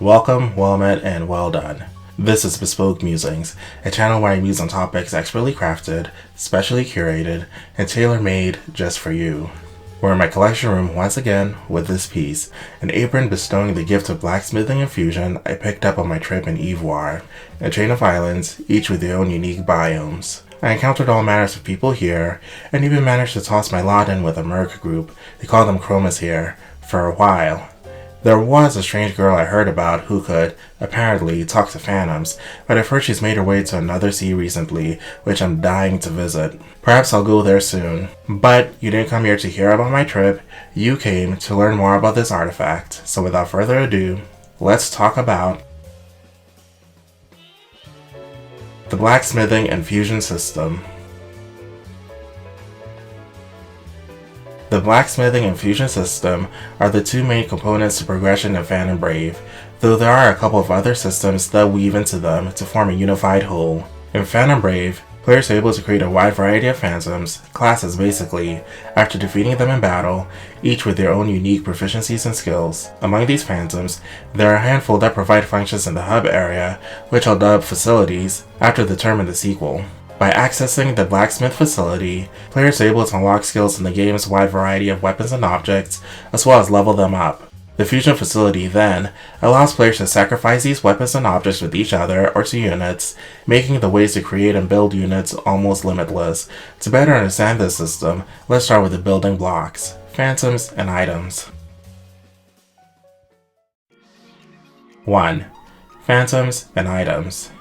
Welcome, well met, and well done. This is Bespoke Musings, a channel where I muse on topics expertly crafted, specially curated, and tailor-made just for you. We're in my collection room once again with this piece, an apron bestowing the gift of blacksmithing and fusion I picked up on my trip in Ivoire, a chain of islands, each with their own unique biomes. I encountered all manners of people here, and even managed to toss my lot in with a merc group, they call them chromas here, for a while. There was a strange girl I heard about who could, apparently, talk to phantoms, but I've heard she's made her way to another sea recently, which I'm dying to visit. Perhaps I'll go there soon. But you didn't come here to hear about my trip, you came to learn more about this artifact. So without further ado, let's talk about the Blacksmithing and Fusion System. The Blacksmithing and Fusion System are the two main components to progression in Phantom Brave, though there are a couple of other systems that weave into them to form a unified whole. In Phantom Brave, players are able to create a wide variety of phantoms, classes basically, after defeating them in battle, each with their own unique proficiencies and skills. Among these phantoms, there are a handful that provide functions in the hub area, which I'll dub facilities, after the term in the sequel. By accessing the Blacksmith facility, players are able to unlock skills in the game's wide variety of weapons and objects, as well as level them up. The Fusion facility, then, allows players to sacrifice these weapons and objects with each other or to units, making the ways to create and build units almost limitless. To better understand this system, let's start with the building blocks, phantoms, and items. 1. Phantoms and items.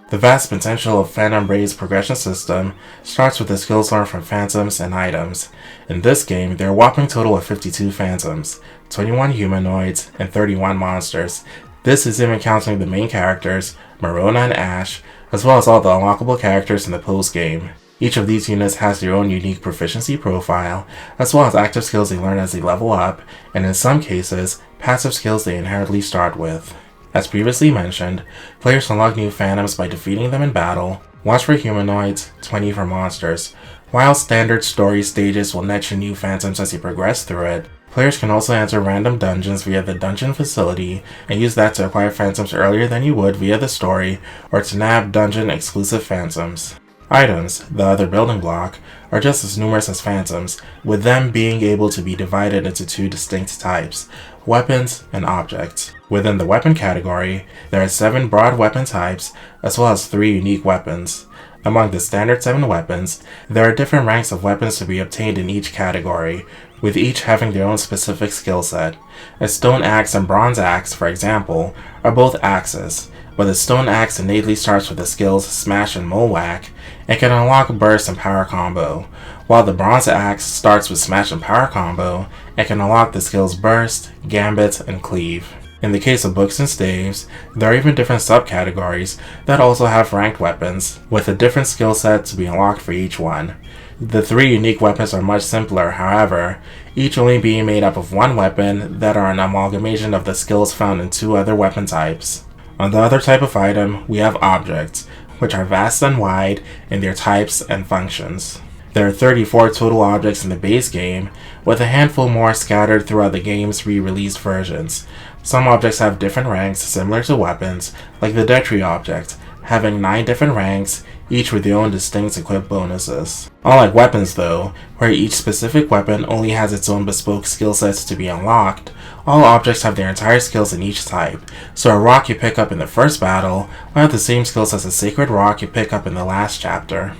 The vast potential of Phantom Brave's progression system starts with the skills learned from phantoms and items. In this game, there are a whopping total of 52 phantoms, 21 humanoids, and 31 monsters. This is even counting the main characters, Marona and Ash, as well as all the unlockable characters in the post-game. Each of these units has their own unique proficiency profile, as well as active skills they learn as they level up, and in some cases, passive skills they inherently start with. As previously mentioned, players unlock new phantoms by defeating them in battle, 1 for humanoids, 20 for monsters. While standard story stages will net you new phantoms as you progress through it, players can also enter random dungeons via the dungeon facility and use that to acquire phantoms earlier than you would via the story, or to nab dungeon exclusive phantoms. Items, the other building block, are just as numerous as phantoms, with them being able to be divided into 2 distinct types, weapons and objects. Within the weapon category, there are 7 broad weapon types, as well as 3 unique weapons. Among the standard 7 weapons, there are different ranks of weapons to be obtained in each category, with each having their own specific skill set. A stone axe and bronze axe, for example, are both axes, but the stone axe innately starts with the skills Smash and Mole Whack, and can unlock Burst and Power Combo, while the bronze axe starts with Smash and Power Combo, and can unlock the skills Burst, Gambit, and Cleave. In the case of books and staves, there are even different subcategories that also have ranked weapons, with a different skill set to be unlocked for each one. The 3 unique weapons are much simpler, however, each only being made up of 1 weapon that are an amalgamation of the skills found in 2 other weapon types. On the other type of item, we have objects, which are vast and wide in their types and functions. There are 34 total objects in the base game, with a handful more scattered throughout the game's re-released versions. Some objects have different ranks similar to weapons, like the Dead Tree object, having 9 different ranks, each with their own distinct equip bonuses. Unlike weapons though, where each specific weapon only has its own bespoke skill sets to be unlocked, all objects have their entire skills in each type, so a rock you pick up in the first battle will have the same skills as a sacred rock you pick up in the last chapter.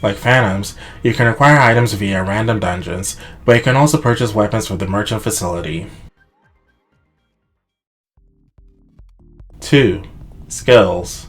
Like phantoms, you can acquire items via random dungeons, but you can also purchase weapons from the merchant facility. 2. Skills.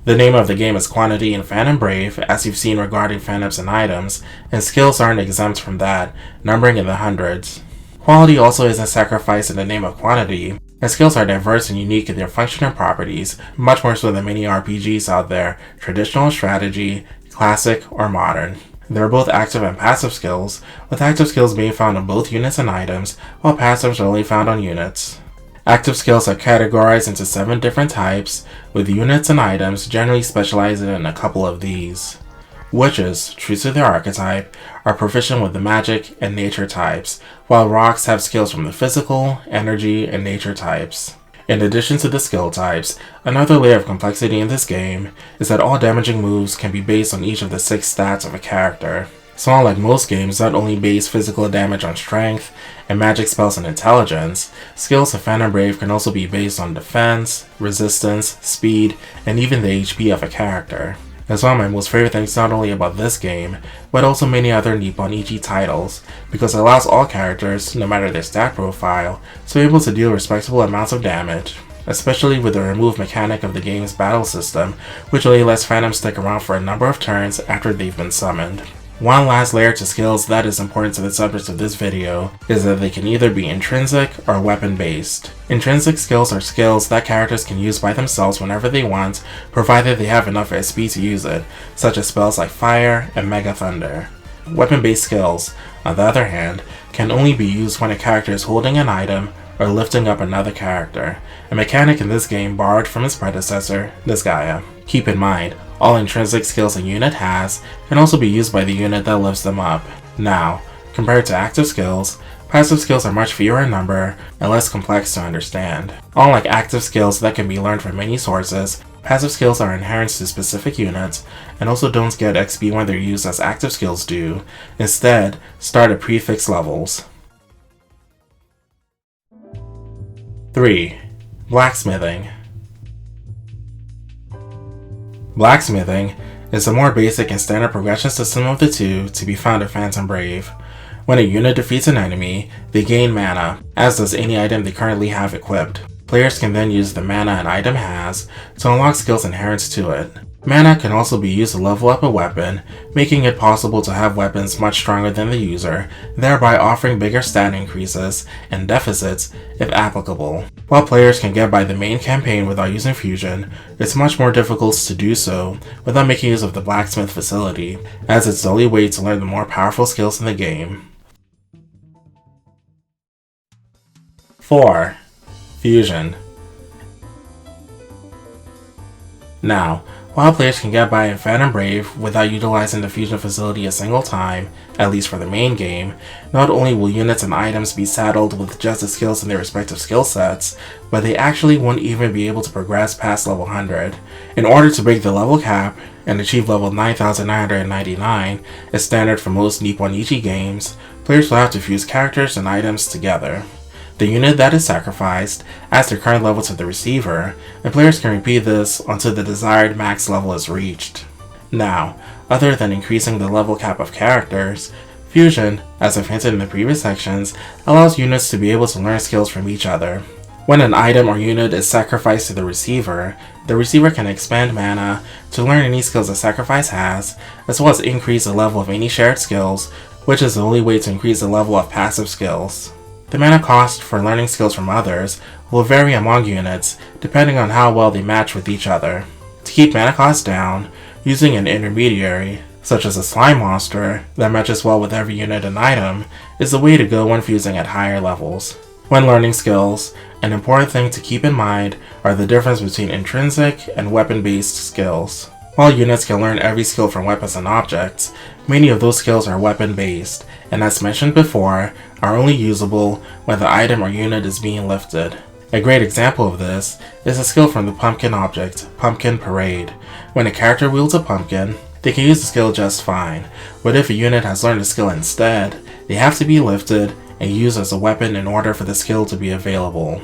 The name of the game is Quantity in Phantom Brave, as you've seen regarding phantoms and items, and skills aren't exempt from that, numbering in the hundreds. Quality also isn't sacrificed in the name of quantity, and skills are diverse and unique in their function and properties, much more so than many RPGs out there, traditional strategy, classic, or modern. There are both active and passive skills, with active skills being found on both units and items, while passives are only found on units. Active skills are categorized into 7 different types, with units and items generally specializing in a couple of these. Witches, true to their archetype, are proficient with the magic and nature types, while rocks have skills from the physical, energy, and nature types. In addition to the skill types, another layer of complexity in this game is that all damaging moves can be based on each of the 6 stats of a character. So unlike most games that only base physical damage on strength and magic spells on intelligence, skills of Phantom Brave can also be based on defense, resistance, speed, and even the HP of a character. That's one of my most favorite things not only about this game, but also many other Nippon Ichi titles, because it allows all characters, no matter their stat profile, to be able to deal respectable amounts of damage, especially with the remove mechanic of the game's battle system, which only lets phantoms stick around for a number of turns after they've been summoned. One last layer to skills that is important to the subject of this video is that they can either be intrinsic or weapon-based. Intrinsic skills are skills that characters can use by themselves whenever they want, provided they have enough SP to use it, such as spells like Fire and Mega Thunder. Weapon-based skills, on the other hand, can only be used when a character is holding an item or lifting up another character, a mechanic in this game borrowed from its predecessor, Disgaea. Keep in mind, all intrinsic skills a unit has can also be used by the unit that lifts them up. Now, compared to active skills, passive skills are much fewer in number and less complex to understand. Unlike active skills that can be learned from many sources, passive skills are inherent to specific units and also don't get XP when they're used as active skills do, instead start at prefix levels. 3. Blacksmithing. Blacksmithing is the more basic and standard progression system of the two to be found in Phantom Brave. When a unit defeats an enemy, they gain mana, as does any item they currently have equipped. Players can then use the mana an item has to unlock skills inherent to it. Mana can also be used to level up a weapon, making it possible to have weapons much stronger than the user, thereby offering bigger stat increases and deficits if applicable. While players can get by the main campaign without using fusion, it's much more difficult to do so without making use of the blacksmith facility, as it's the only way to learn the more powerful skills in the game. 4. Fusion. Now, while players can get by in Phantom Brave without utilizing the fusion facility a single time, at least for the main game, not only will units and items be saddled with just the skills in their respective skill sets, but they actually won't even be able to progress past level 100. In order to break the level cap and achieve level 9999, as standard for most Nippon Ichi games, players will have to fuse characters and items together. The unit that is sacrificed adds their current level to the receiver, and players can repeat this until the desired max level is reached. Now, other than increasing the level cap of characters, fusion, as I've hinted in the previous sections, allows units to be able to learn skills from each other. When an item or unit is sacrificed to the receiver can expand mana to learn any skills the sacrifice has, as well as increase the level of any shared skills, which is the only way to increase the level of passive skills. The mana cost for learning skills from others will vary among units depending on how well they match with each other. To keep mana cost down, using an intermediary, such as a slime monster that matches well with every unit and item, is the way to go when fusing at higher levels. When learning skills, an important thing to keep in mind are the difference between intrinsic and weapon-based skills. While units can learn every skill from weapons and objects, many of those skills are weapon-based, and as mentioned before, are only usable when the item or unit is being lifted. A great example of this is a skill from the pumpkin object, Pumpkin Parade. When a character wields a pumpkin, they can use the skill just fine, but if a unit has learned the skill instead, they have to be lifted and used as a weapon in order for the skill to be available.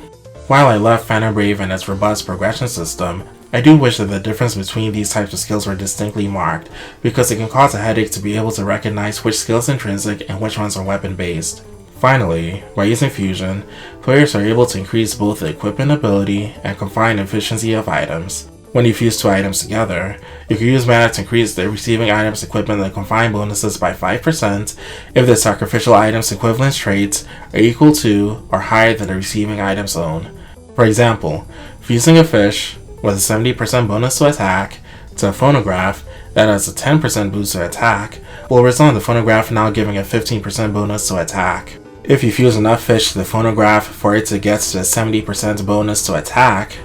While I love Phantom Brave and its robust progression system, I do wish that the difference between these types of skills were distinctly marked, because it can cause a headache to be able to recognize which skill is intrinsic and which ones are weapon-based. Finally, by using fusion, players are able to increase both the equipment ability and combined efficiency of items. When you fuse two items together, you can use mana to increase the receiving item's equipment and combined bonuses by 5% if the sacrificial item's equivalence traits are equal to or higher than the receiving item's own. For example, fusing a fish with a 70% bonus to attack to a phonograph that has a 10% boost to attack will result in the phonograph now giving a 15% bonus to attack. If you fuse enough fish to the phonograph for it to get to a 70% bonus to attack,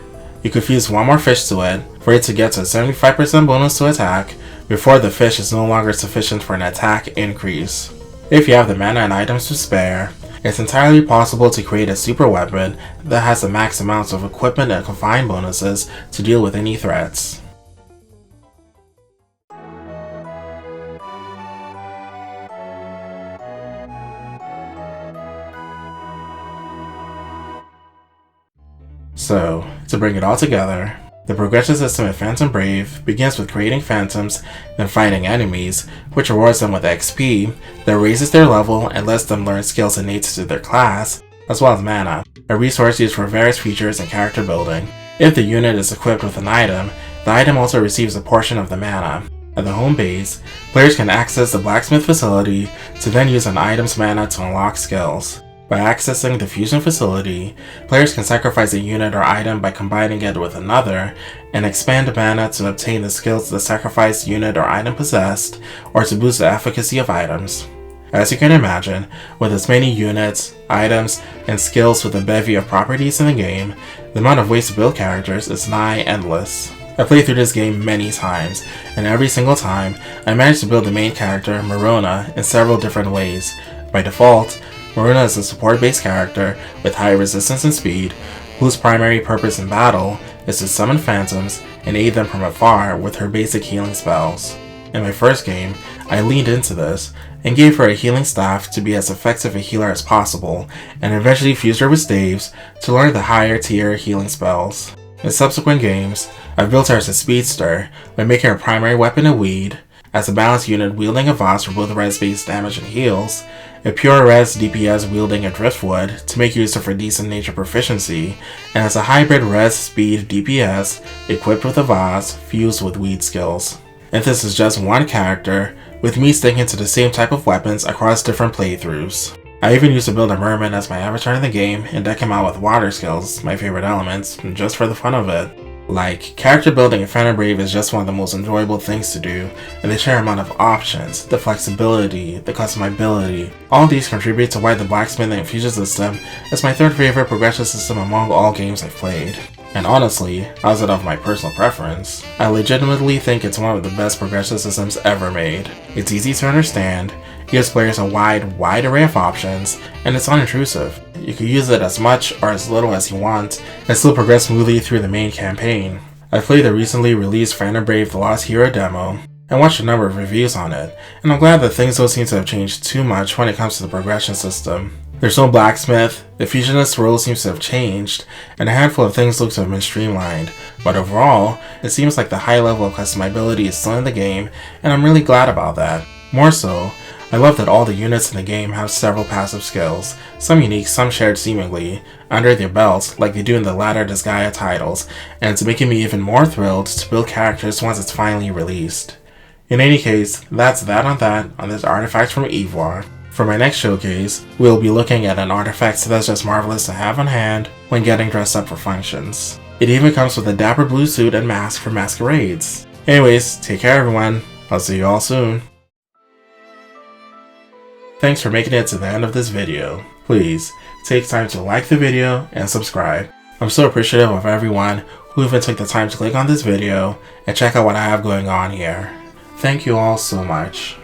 you could fuse one more fish to it for it to get to a 75% bonus to attack, before the fish is no longer sufficient for an attack increase. If you have the mana and items to spare, it's entirely possible to create a super weapon that has the max amounts of equipment and confined bonuses to deal with any threats. So, to bring it all together, the progression system in Phantom Brave begins with creating phantoms, then fighting enemies, which rewards them with XP that raises their level and lets them learn skills innate to their class, as well as mana, a resource used for various features and character building. If the unit is equipped with an item, the item also receives a portion of the mana. At the home base, players can access the Blacksmith facility to then use an item's mana to unlock skills. By accessing the fusion facility, players can sacrifice a unit or item by combining it with another, and expand mana to obtain the skills the sacrificed unit or item possessed, or to boost the efficacy of items. As you can imagine, with as many units, items, and skills with a bevy of properties in the game, the amount of ways to build characters is nigh endless. I played through this game many times, and every single time, I managed to build the main character, Marona, in several different ways. By default, Marona is a support-based character with high resistance and speed, whose primary purpose in battle is to summon phantoms and aid them from afar with her basic healing spells. In my first game, I leaned into this and gave her a healing staff to be as effective a healer as possible, and eventually fused her with staves to learn the higher tier healing spells. In subsequent games, I've built her as a speedster by making her primary weapon a weed, as a balanced unit wielding a vase for both res-based damage and heals, a pure res DPS wielding a driftwood to make use of her decent nature proficiency, and as a hybrid res speed DPS equipped with a vase fused with weed skills. And this is just one character, with me sticking to the same type of weapons across different playthroughs. I even used to build a merman as my avatar in the game and deck him out with water skills, my favorite elements, just for the fun of it. Like, character building in Phantom Brave is just one of the most enjoyable things to do, and the sheer amount of options, the flexibility, the customizability, all these contribute to why the Blacksmithing fusion system is my third favorite progression system among all games I've played. And honestly, outside of my personal preference, I legitimately think it's one of the best progression systems ever made. It's easy to understand, gives players a wide array of options, and it's unintrusive. You can use it as much or as little as you want, and still progress smoothly through the main campaign. I played the recently released Phantom Brave The Lost Hero demo, and watched a number of reviews on it, and I'm glad that things don't seem to have changed too much when it comes to the progression system. There's no blacksmith, the fusionist role seems to have changed, and a handful of things look to have been streamlined, but overall, it seems like the high level of customizability is still in the game, and I'm really glad about that. More so, I love that all the units in the game have several passive skills, some unique, some shared seemingly, under their belts like they do in the latter Disgaea titles, and it's making me even more thrilled to build characters once it's finally released. In any case, that's that on this artifact from Ivoire. For my next showcase, we'll be looking at an artifact that's just marvelous to have on hand when getting dressed up for functions. It even comes with a dapper blue suit and mask for masquerades. Anyways, take care everyone, I'll see you all soon. Thanks for making it to the end of this video. Please, take time to like the video and subscribe. I'm so appreciative of everyone who even took the time to click on this video and check out what I have going on here. Thank you all so much.